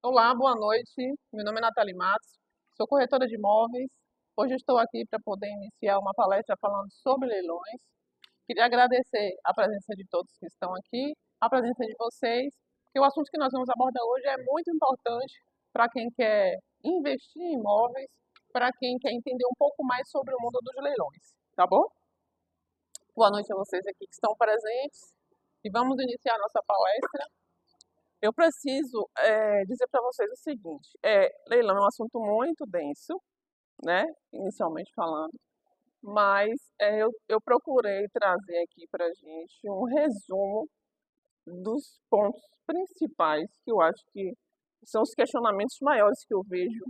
Olá, boa noite. Meu nome é Nathalie Matos, sou corretora de imóveis. Hoje eu estou aqui para poder iniciar uma palestra falando sobre leilões. Queria agradecer a presença de todos que estão aqui, a presença de vocês, porque o assunto que nós vamos abordar hoje é muito importante para quem quer investir em imóveis, para quem quer entender um pouco mais sobre o mundo dos leilões, tá bom? Boa noite a vocês aqui que estão presentes e vamos iniciar a nossa palestra. Eu preciso dizer para vocês o seguinte: leilão é um assunto muito denso, né? Inicialmente falando, mas eu procurei trazer aqui para a gente um resumo dos pontos principais que eu acho que são os questionamentos maiores que eu vejo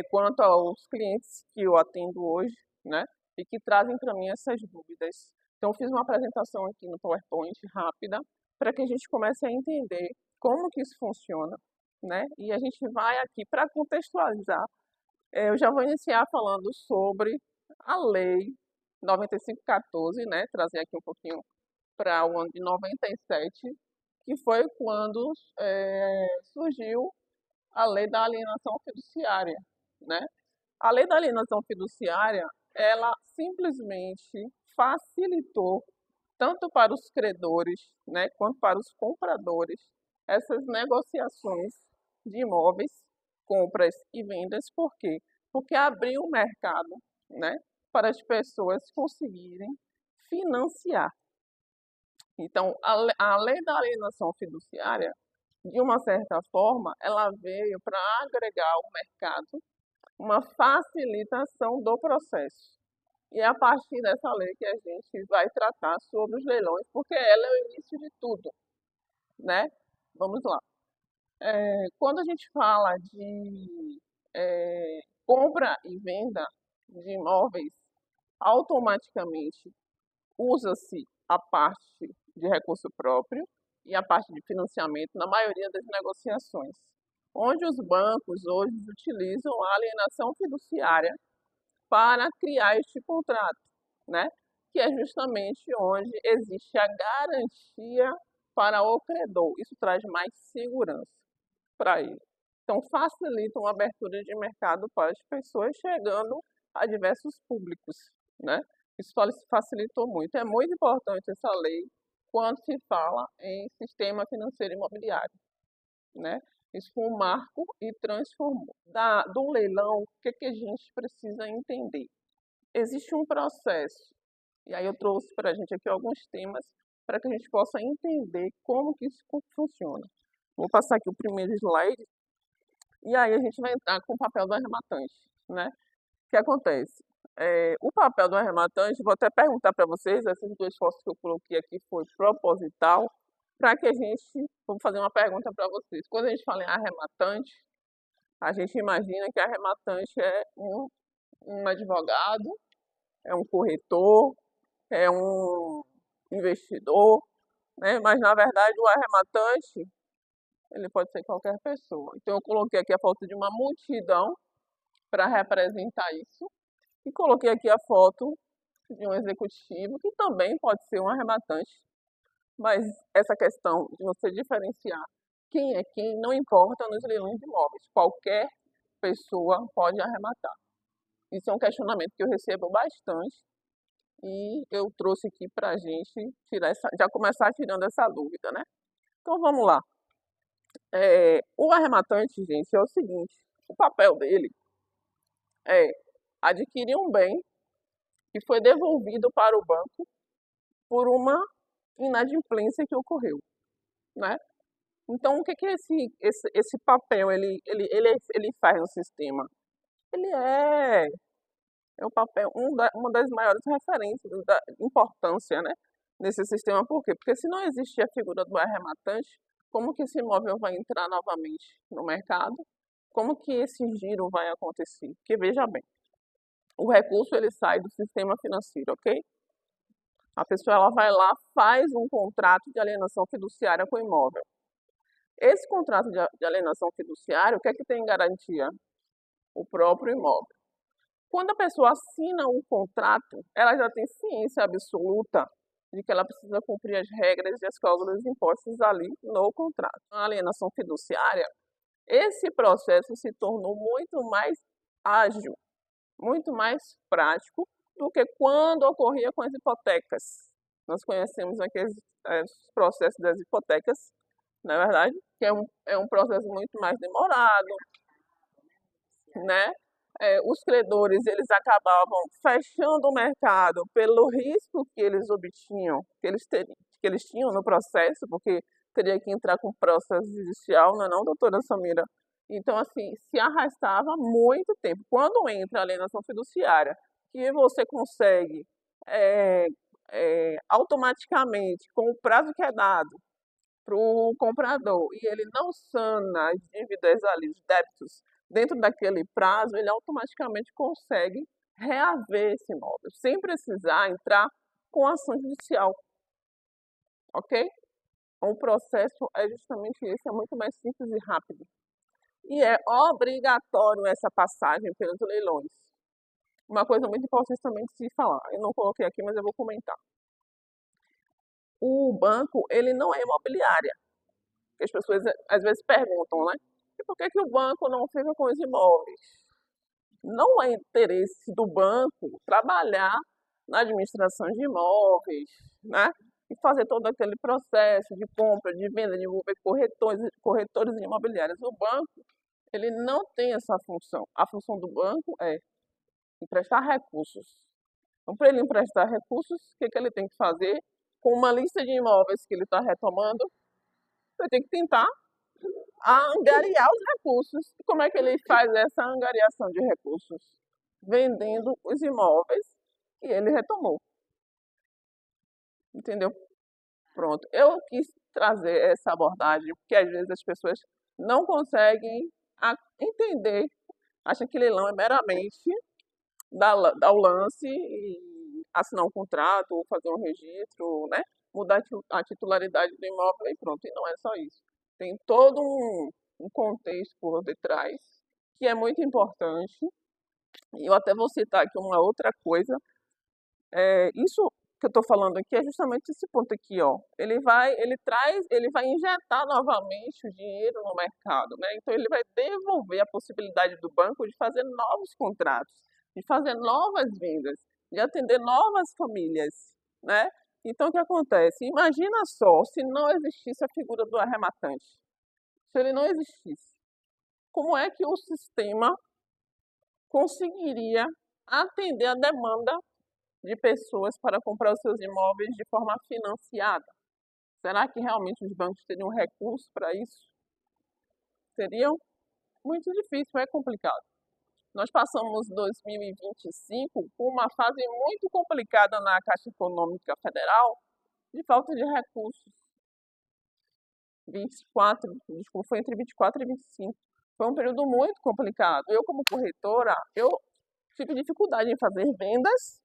quanto aos clientes que eu atendo hoje, né? E que trazem para mim essas dúvidas. Então, eu fiz uma apresentação aqui no PowerPoint rápida para que a gente comece a entender como que isso funciona, né? E a gente vai aqui para contextualizar. Eu já vou iniciar falando sobre a Lei 9514, né? Trazer aqui um pouquinho para o ano de 97, que foi quando surgiu a Lei da Alienação Fiduciária, né? A Lei da Alienação Fiduciária, ela simplesmente facilitou tanto para os credores, né, quanto para os compradores essas negociações de imóveis, compras e vendas. Por quê? Porque abriu o mercado, né, para as pessoas conseguirem financiar. Então, a lei da alienação fiduciária, de uma certa forma, ela veio para agregar ao mercado uma facilitação do processo. E é a partir dessa lei que a gente vai tratar sobre os leilões, porque ela é o início de tudo, né? Vamos lá. Quando a gente fala de compra e venda de imóveis, automaticamente usa-se a parte de recurso próprio e a parte de financiamento na maioria das negociações, onde os bancos hoje utilizam a alienação fiduciária para criar este contrato, né? Que é justamente onde existe a garantia para o credor. Isso traz mais segurança para ele. Então, facilita uma abertura de mercado para as pessoas chegando a diversos públicos, né? Isso facilitou muito. É muito importante essa lei quando se fala em sistema financeiro imobiliário, né? Isso foi um marco e transformou. Do leilão, o que a gente precisa entender? Existe um processo, e aí eu trouxe para a gente aqui alguns temas para que a gente possa entender como que isso funciona. Vou passar aqui o primeiro slide, e aí a gente vai entrar com o papel do arrematante, né? O que acontece? O papel do arrematante, vou até perguntar para vocês, essas duas fotos que eu coloquei aqui foi proposital, para que a gente, vou fazer uma pergunta para vocês. Quando a gente fala em arrematante, a gente imagina que arrematante é um advogado, é um corretor, é um investidor, né? Mas na verdade o arrematante, ele pode ser qualquer pessoa. Então eu coloquei aqui a foto de uma multidão para representar isso e coloquei aqui a foto de um executivo que também pode ser um arrematante, mas essa questão de você diferenciar quem é quem não importa nos leilões de imóveis. Qualquer pessoa pode arrematar. Isso é um questionamento que eu recebo bastante e eu trouxe aqui para a gente tirar já começar tirando essa dúvida, né? Então vamos lá. O arrematante, gente, é o seguinte: o papel dele é adquirir um bem que foi devolvido para o banco por uma inadimplência que ocorreu, né? Então, o que que esse papel ele faz no sistema? Ele é um papel, uma das maiores referências da importância, né, nesse sistema. Por quê? Porque se não existir a figura do arrematante, como que esse imóvel vai entrar novamente no mercado? Como que esse giro vai acontecer? Porque veja bem, o recurso ele sai do sistema financeiro, ok? A pessoa ela vai lá, faz um contrato de alienação fiduciária com o imóvel. Esse contrato de alienação fiduciária, o que é que tem em garantia? O próprio imóvel. Quando a pessoa assina um contrato, ela já tem ciência absoluta de que ela precisa cumprir as regras e as cláusulas impostas ali no contrato. A alienação fiduciária, Esse processo se tornou muito mais ágil, muito mais prático do que quando ocorria com as hipotecas. Nós conhecemos aqueles processos das hipotecas, na verdade, que é um processo muito mais demorado, né? Os credores eles acabavam fechando o mercado pelo risco que eles obtinham, que eles tinham no processo, porque teria que entrar com processo judicial, não é não, doutora Samira? Então, assim, se arrastava muito tempo. Quando entra a alienação fiduciária, que você consegue é, automaticamente, com o prazo que é dado para o comprador, e ele não sana as dívidas ali, os débitos, dentro daquele prazo, ele automaticamente consegue reaver esse imóvel, sem precisar entrar com ação judicial, ok? O processo é justamente esse, é muito mais simples e rápido. E é obrigatório essa passagem pelos leilões. Uma coisa muito importante também de se falar, eu não coloquei aqui, mas eu vou comentar. O banco, ele não é imobiliária, que as pessoas às vezes perguntam, né? E por que que o banco não fica com os imóveis? Não é interesse do banco trabalhar na administração de imóveis, né? E fazer todo aquele processo de compra, de venda, de envolver corretores imobiliários. O banco, ele não tem essa função. A função do banco é emprestar recursos. Então, para ele emprestar recursos, o que ele tem que fazer? Com uma lista de imóveis que ele está retomando, ele tem que tentar angariar os recursos. E como é que ele faz essa angariação de recursos? Vendendo os imóveis que ele retomou. Entendeu? Pronto. Eu quis trazer essa abordagem, porque às vezes as pessoas não conseguem entender, acham que leilão é meramente dar o lance e assinar um contrato, ou fazer um registro, né? Mudar a titularidade do imóvel e pronto. E não é só isso. Tem todo um contexto por detrás que é muito importante. E eu até vou citar aqui uma outra coisa. Isso que eu estou falando aqui é justamente esse ponto aqui, ó. Ele vai injetar novamente o dinheiro no mercado, né? Então ele vai devolver a possibilidade do banco de fazer novos contratos, de fazer novas vendas, de atender novas famílias, né? Então o que acontece? Imagina só se não existisse a figura do arrematante. Se ele não existisse, como é que o sistema conseguiria atender a demanda de pessoas para comprar os seus imóveis de forma financiada? Será que realmente os bancos teriam recursos para isso? Seriam muito difícil, é complicado. Nós passamos 2025 com uma fase muito complicada na Caixa Econômica Federal de falta de recursos. 24, desculpa, foi entre 24 e 25. Foi um período muito complicado. Eu, como corretora, eu tive dificuldade em fazer vendas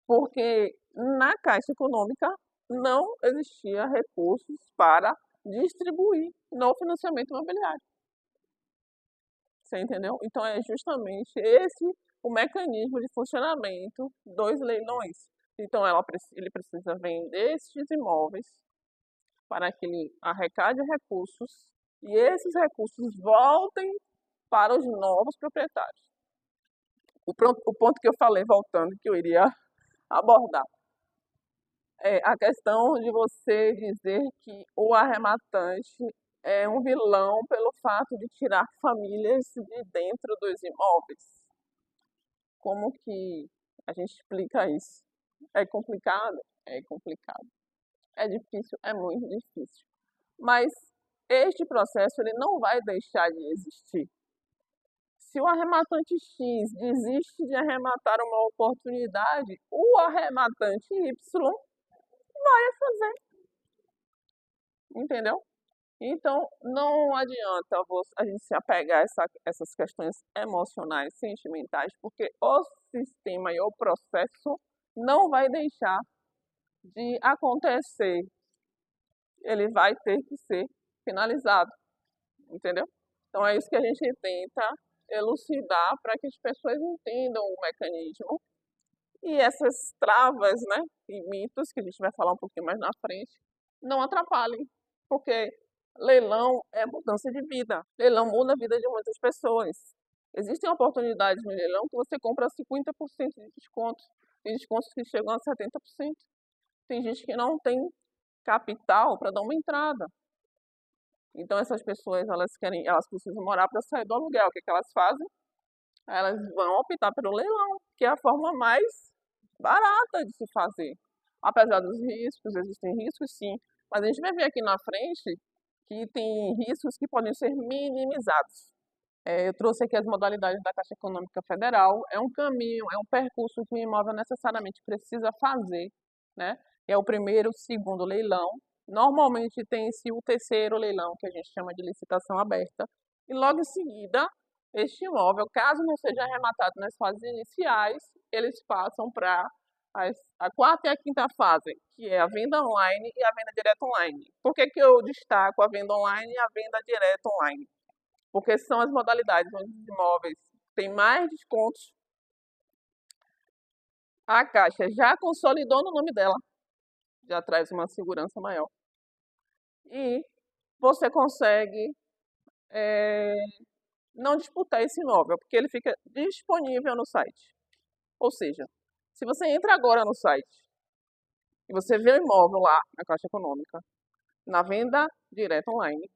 porque na Caixa Econômica não existia recursos para distribuir no financiamento imobiliário. Você entendeu? Então é justamente esse o mecanismo de funcionamento dos leilões. Então ele precisa vender esses imóveis para que ele arrecade recursos e esses recursos voltem para os novos proprietários. O ponto que eu falei, voltando, que eu iria abordar, é a questão de você dizer que o arrematante é um vilão pelo fato de tirar famílias de dentro dos imóveis. Como que a gente explica isso? É complicado? É complicado. É difícil? É muito difícil. Mas este processo ele não vai deixar de existir. Se o arrematante X desiste de arrematar uma oportunidade, o arrematante Y vai fazer. Entendeu? Então, não adianta a gente se apegar a essas questões emocionais, sentimentais, porque o sistema e o processo não vai deixar de acontecer. Ele vai ter que ser finalizado, entendeu? Então, é isso que a gente tenta elucidar para que as pessoas entendam o mecanismo e essas travas, né, e mitos, que a gente vai falar um pouquinho mais na frente, não atrapalhem, porque Leilão é mudança de vida. Leilão muda a vida de muitas pessoas. Existem oportunidades no leilão que você compra a 50% de desconto. Tem descontos que chegam a 70%. Tem gente que não tem capital para dar uma entrada. Então essas pessoas, elas precisam morar para sair do aluguel. O que que elas fazem? Elas vão optar pelo leilão, que é a forma mais barata de se fazer. Apesar dos riscos, existem riscos sim, mas a gente vai ver aqui na frente que tem riscos que podem ser minimizados. Eu trouxe aqui as modalidades da Caixa Econômica Federal. É um caminho, é um percurso que o imóvel necessariamente precisa fazer, né? É o primeiro, o segundo leilão. Normalmente tem-se o terceiro leilão, que a gente chama de licitação aberta. E logo em seguida, este imóvel, caso não seja arrematado nas fases iniciais, eles passam para a quarta e a quinta fase, que é a venda online e a venda direta online. Por que que eu destaco a venda online e a venda direta online? Porque são as modalidades onde os imóveis têm mais descontos. A Caixa já consolidou no nome dela, já traz uma segurança maior. E você consegue não disputar esse imóvel, porque ele fica disponível no site. Ou seja, se você entra agora no site e você vê o imóvel lá na Caixa Econômica, na venda direta online,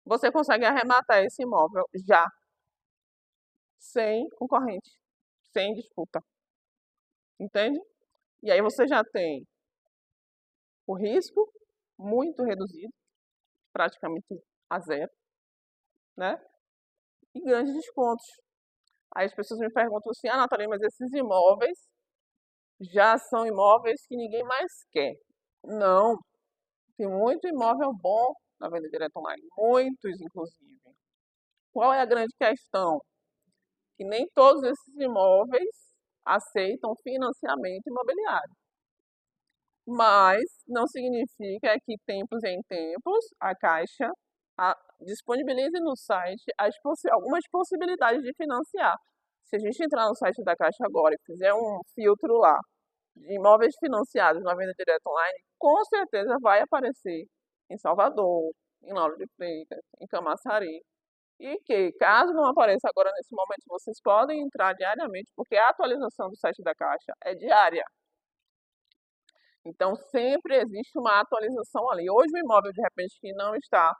você consegue arrematar esse imóvel já, sem concorrente, sem disputa. Entende? E aí você já tem o risco muito reduzido, praticamente a zero, né? E grandes descontos. Aí as pessoas me perguntam assim, Nathalie, mas esses imóveis já são imóveis que ninguém mais quer. Não, tem muito imóvel bom na venda direta online, muitos inclusive. Qual é a grande questão? Que nem todos esses imóveis aceitam financiamento imobiliário. Mas não significa que tempos em tempos a Caixa disponibilize no site algumas possibilidades de financiar. Se a gente entrar no site da Caixa agora e fizer um filtro lá de imóveis financiados na venda direta online, com certeza vai aparecer em Salvador, em Lauro de Freitas, em Camaçari. E que, caso não apareça agora nesse momento, vocês podem entrar diariamente, porque a atualização do site da Caixa é diária. Então, sempre existe uma atualização ali. Hoje, o imóvel, de repente, que não está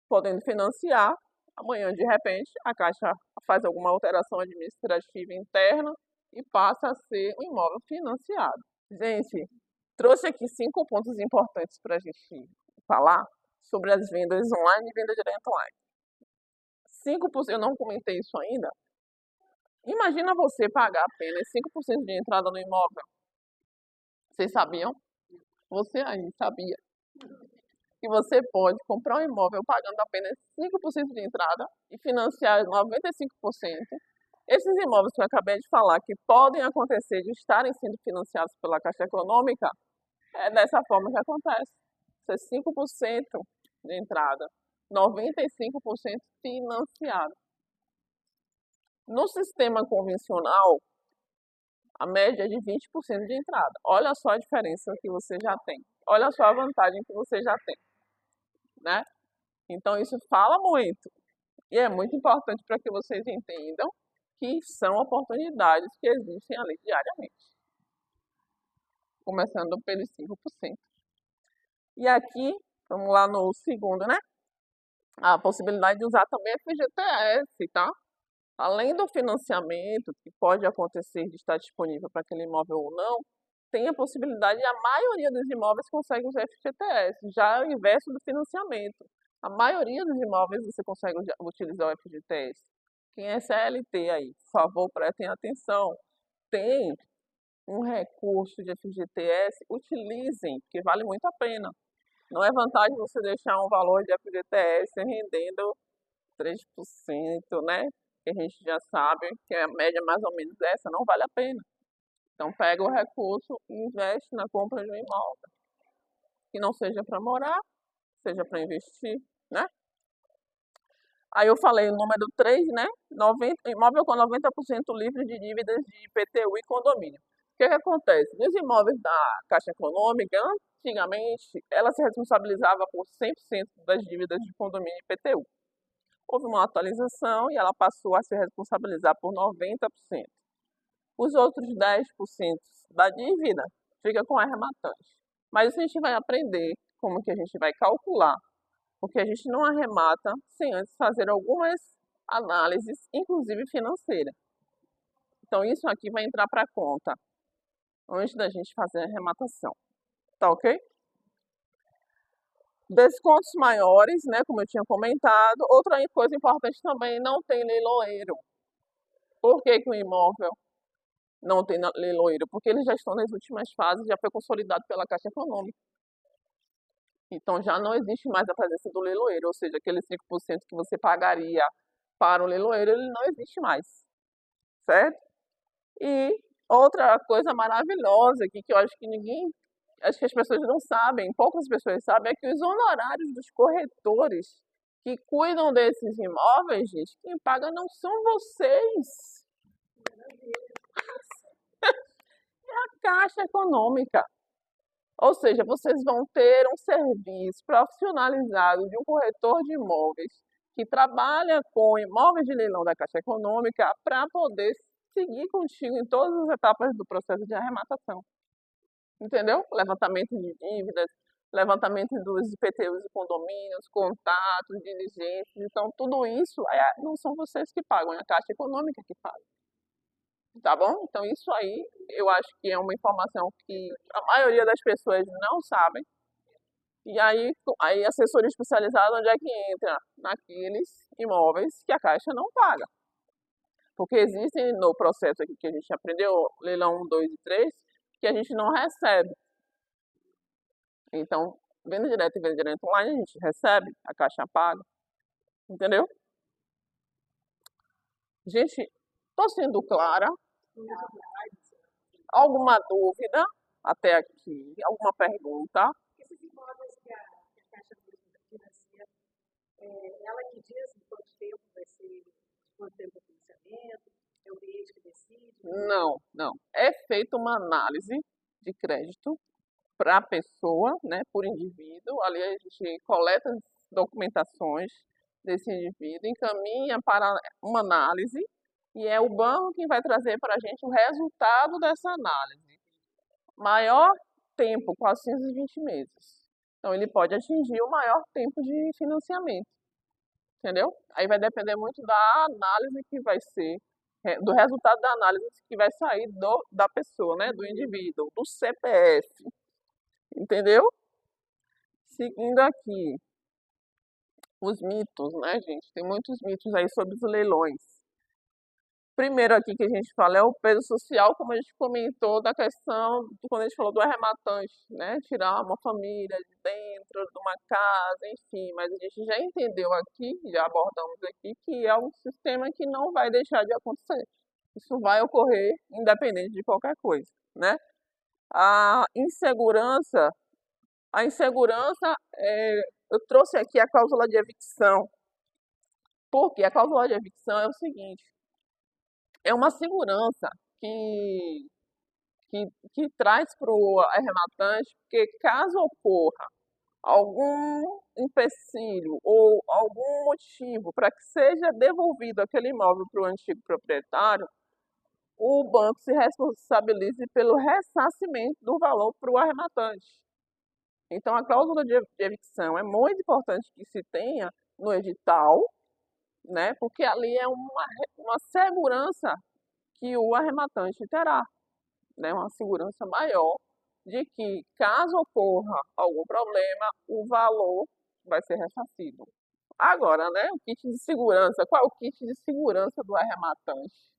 podendo financiar, amanhã, de repente, a Caixa faz alguma alteração administrativa interna e passa a ser um imóvel financiado. Gente, trouxe aqui 5 pontos importantes para a gente falar sobre as vendas online e venda direta online. 5%, eu não comentei isso ainda. Imagina você pagar apenas 5% de entrada no imóvel. Vocês sabiam? Você aí sabia que você pode comprar um imóvel pagando apenas 5% de entrada e financiar 95%? Esses imóveis que eu acabei de falar, que podem acontecer de estarem sendo financiados pela Caixa Econômica, é dessa forma que acontece. Isso é 5% de entrada, 95% financiado. No sistema convencional, a média é de 20% de entrada. Olha só a diferença que você já tem. Olha só a vantagem que você já tem, né? Então isso fala muito. E é muito importante para que vocês entendam que são oportunidades que existem ali diariamente. Começando pelos 5%. E aqui, vamos lá no segundo, né? A possibilidade de usar também FGTS, tá? Além do financiamento, que pode acontecer de estar disponível para aquele imóvel ou não, tem a possibilidade, a maioria dos imóveis consegue usar FGTS, já ao inverso do financiamento. A maioria dos imóveis você consegue utilizar o FGTS. Quem é CLT aí, por favor, prestem atenção. Tem um recurso de FGTS, utilizem, porque vale muito a pena. Não é vantagem você deixar um valor de FGTS rendendo 3%, né? Que a gente já sabe que a média é mais ou menos essa, não vale a pena. Então pega o recurso e investe na compra de um imóvel. Que não seja para morar, seja para investir, né? Aí eu falei o número 3, né? Imóvel com 90% livre de dívidas de IPTU e condomínio. O que acontece? Nos imóveis da Caixa Econômica, Antigamente, ela se responsabilizava por 100% das dívidas de condomínio e IPTU. Houve uma atualização e ela passou a se responsabilizar por 90%. Os outros 10% da dívida fica com a arrematante. Mas isso a gente vai aprender como que a gente vai calcular, porque a gente não arremata sem antes fazer algumas análises, inclusive financeira. Então isso aqui vai entrar para a conta antes da gente fazer a arrematação. Tá ok? Descontos maiores, né, como eu tinha comentado. Outra coisa importante também, não tem leiloeiro. Por que que o imóvel não tem leiloeiro? Porque eles já estão nas últimas fases, já foi consolidado pela Caixa Econômica. Então já não existe mais a presença do leiloeiro, ou seja, aqueles 5% que você pagaria para o leiloeiro, ele não existe mais, certo? E outra coisa maravilhosa aqui, que eu acho que acho que as pessoas não sabem, poucas pessoas sabem, é que os honorários dos corretores que cuidam desses imóveis, gente, quem paga não são vocês, é a Caixa Econômica. Ou seja, vocês vão ter um serviço profissionalizado de um corretor de imóveis que trabalha com imóveis de leilão da Caixa Econômica para poder seguir contigo em todas as etapas do processo de arrematação. Entendeu? Levantamento de dívidas, levantamento dos IPTUs de condomínios, contatos, diligências. Então, tudo isso não são vocês que pagam, é a Caixa Econômica que paga. Tá bom? Então, isso aí eu acho que é uma informação que a maioria das pessoas não sabem. E aí assessoria especializada, onde é que entra? Naqueles imóveis que a Caixa não paga. Porque existem no processo aqui que a gente aprendeu, leilão 1, 2 e 3, que a gente não recebe. Então, venda direta e venda direta online, a gente recebe, a Caixa paga. Entendeu? Gente, estou sendo clara? Alguma dúvida até aqui? Alguma pergunta? Esses imóveis que a Caixa financia, ela que diz em quanto tempo vai ser, quanto tempo o financiamento, é o cliente que decide? Não, não. É feita uma análise de crédito para a pessoa, né, por indivíduo. Ali a gente coleta as documentações desse indivíduo, encaminha para uma análise e é o banco quem vai trazer para a gente o resultado dessa análise. Maior tempo, 420 meses. Então, ele pode atingir o maior tempo de financiamento. Entendeu? Aí vai depender muito da análise que vai ser, do resultado da análise que vai sair da pessoa, né? Do indivíduo, do CPF. Entendeu? Seguindo aqui, os mitos, né, gente? Tem muitos mitos aí sobre os leilões. Primeiro aqui que a gente fala é o peso social, como a gente comentou, da questão, quando a gente falou do arrematante, né? Tirar uma família de dentro de uma casa, enfim. Mas a gente já entendeu aqui, já abordamos aqui, que é um sistema que não vai deixar de acontecer. Isso vai ocorrer independente de qualquer coisa, né? A insegurança, eu trouxe aqui a cláusula de evicção. Porque a cláusula de evicção é o seguinte, é uma segurança que traz para o arrematante, porque caso ocorra algum empecilho ou algum motivo para que seja devolvido aquele imóvel para o antigo proprietário, o banco se responsabilize pelo ressarcimento do valor para o arrematante. Então, a cláusula de evicção é muito importante que se tenha no edital, né? Porque ali é uma segurança que o arrematante terá, né? Uma segurança maior de que, caso ocorra algum problema, o valor vai ser ressarcido. Agora, né? O kit de segurança. Qual é o kit de segurança do arrematante?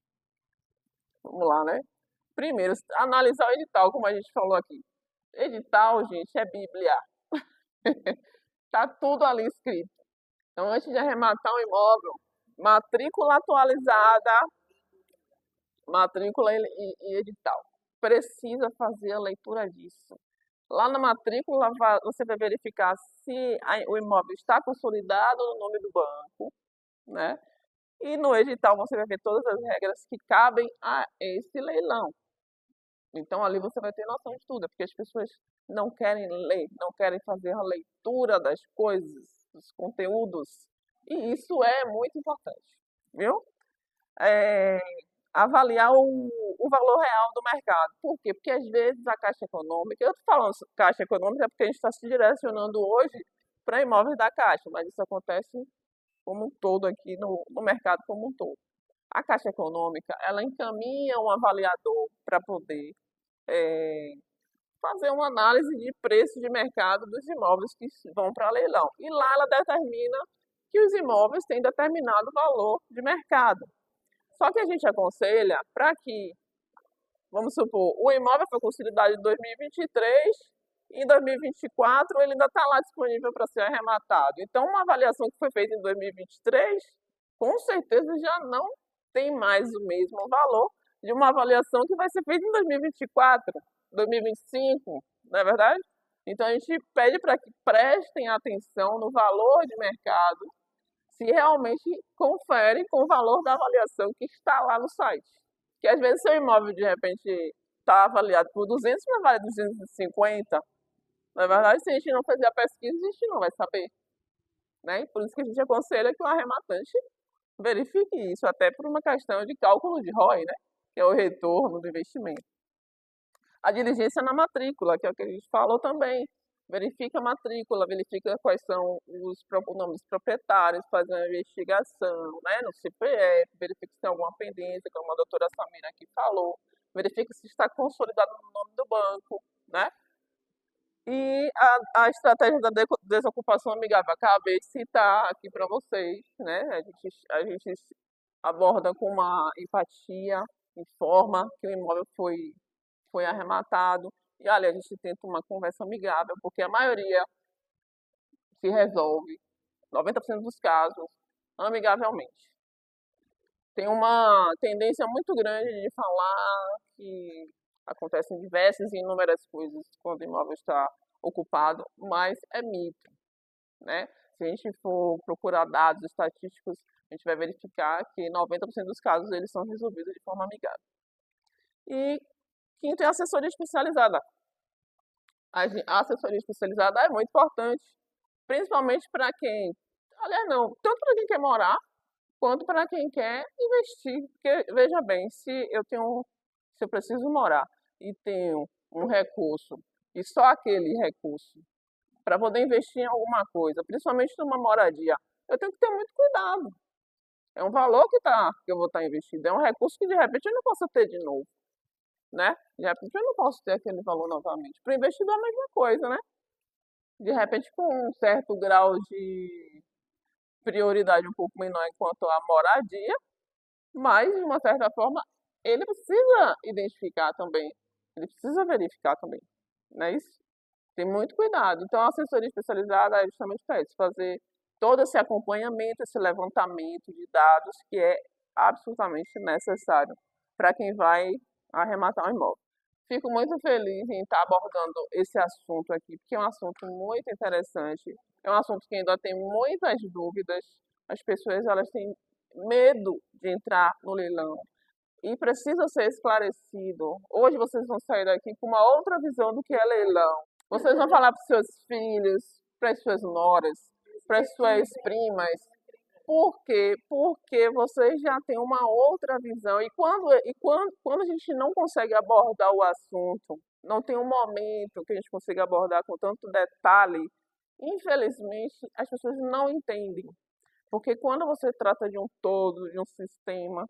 Vamos lá, né? Primeiro, analisar o edital, como a gente falou aqui. Edital, gente, é Bíblia. Tá tudo ali escrito. Então, antes de arrematar um imóvel, matrícula atualizada, matrícula e edital. Precisa fazer a leitura disso. Lá na matrícula, você vai verificar se o imóvel está consolidado no nome do banco, né? E no edital você vai ver todas as regras que cabem a esse leilão. Então ali você vai ter noção de tudo, é porque as pessoas não querem ler, não querem fazer a leitura das coisas, dos conteúdos, e isso é muito importante, viu? É, avaliar o valor real do mercado. Por quê? Porque às vezes a Caixa Econômica, eu estou falando Caixa Econômica porque a gente está se direcionando hoje para imóveis da Caixa, mas isso acontece como um todo aqui no mercado como um todo. A Caixa Econômica, ela encaminha um avaliador para poder é, fazer uma análise de preço de mercado dos imóveis que vão para leilão. E lá ela determina que os imóveis têm determinado valor de mercado. Só que a gente aconselha para que, vamos supor, o imóvel foi consolidado em 2023 e em 2024 ele ainda está lá disponível para ser arrematado. Então, uma avaliação que foi feita em 2023, com certeza já não tem mais o mesmo valor de uma avaliação que vai ser feita em 2024, 2025, não é verdade? Então, a gente pede para que prestem atenção no valor de mercado se realmente confere com o valor da avaliação que está lá no site. Que às vezes seu imóvel de repente está avaliado por 200, mas vale 250. Na verdade, se a gente não fazer a pesquisa, a gente não vai saber. Né? Por isso que a gente aconselha que o arrematante verifique isso, até por uma questão de cálculo de ROI, né? Que é o retorno do investimento. A diligência na matrícula, que é o que a gente falou também. Verifica a matrícula, verifica quais são os nomes proprietários, faz uma investigação, né, no CPF, verifica se tem alguma pendência, como a doutora Samira aqui falou, verifica se está consolidado no nome do banco, né? E a estratégia da desocupação amigável, acabei de citar aqui para vocês, né? A gente aborda com uma empatia, informa que o imóvel foi arrematado, e olha, a gente tenta uma conversa amigável, porque a maioria se resolve, 90% dos casos, amigavelmente. Tem uma tendência muito grande de falar que acontecem diversas e inúmeras coisas quando o imóvel está ocupado, mas é mito, né? Se a gente for procurar dados estatísticos, a gente vai verificar que 90% dos casos eles são resolvidos de forma amigável. E quinto é a assessoria especializada. A assessoria especializada é muito importante, principalmente para quem, aliás, não, tanto para quem quer morar, quanto para quem quer investir. Porque, veja bem, se eu preciso morar e tenho um recurso, e só aquele recurso, para poder investir em alguma coisa, principalmente numa moradia, eu tenho que ter muito cuidado. É um valor que eu vou estar investindo, é um recurso que de repente eu não posso ter de novo, né? De repente eu não posso ter aquele valor novamente. Para o investidor é a mesma coisa, né? De repente com um certo grau de prioridade um pouco menor enquanto a moradia, mas de uma certa forma ele precisa identificar também, ele precisa verificar também, não é isso? Tem muito cuidado. Então a assessoria especializada é justamente para isso, fazer todo esse acompanhamento, esse levantamento de dados que é absolutamente necessário para quem vai arrematar um imóvel. Fico muito feliz em estar abordando esse assunto aqui, porque é um assunto muito interessante, é um assunto que ainda tem muitas dúvidas, as pessoas elas têm medo de entrar no leilão e precisa ser esclarecido. Hoje vocês vão sair daqui com uma outra visão do que é leilão. Vocês vão falar para os seus filhos, para as suas noras, para as suas primas. Por quê? Porque vocês já têm uma outra visão. E quando a gente não consegue abordar o assunto, não tem um momento que a gente consiga abordar com tanto detalhe, infelizmente as pessoas não entendem. Porque quando você trata de um todo, de um sistema,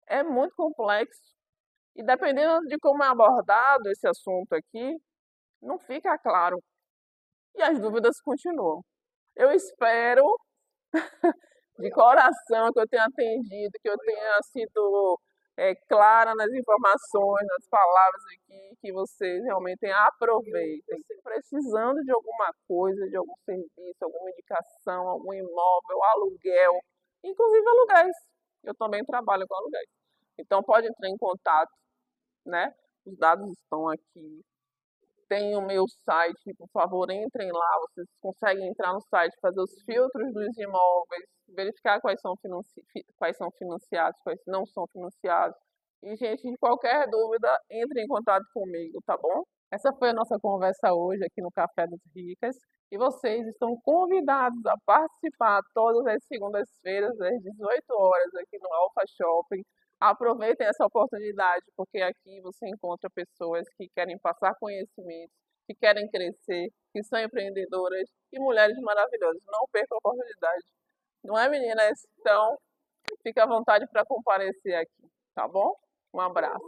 é muito complexo. E dependendo de como é abordado esse assunto aqui, não fica claro. E as dúvidas continuam. Eu espero de coração que eu tenha atendido, que eu tenha sido clara nas informações, nas palavras aqui, que vocês realmente aproveitem. Precisando de alguma coisa, de algum serviço, alguma indicação, algum imóvel, aluguel, inclusive aluguéis. Eu também trabalho com aluguéis. Então pode entrar em contato, né? Os dados estão aqui. Tem o meu site, por favor, entrem lá. Vocês conseguem entrar no site, fazer os filtros dos imóveis, verificar quais são financiados, quais não são financiados, E, gente, de qualquer dúvida, entre em contato comigo, tá bom? Essa foi a nossa conversa hoje aqui no Café das Ricas. E vocês estão convidados a participar todas as segundas-feiras, às 18 horas, aqui no Alfa Shopping. Aproveitem essa oportunidade, porque aqui você encontra pessoas que querem passar conhecimentos, que querem crescer, que são empreendedoras e mulheres maravilhosas. Não percam a oportunidade. Não é, meninas? Então, fique à vontade para comparecer aqui, tá bom? Um abraço.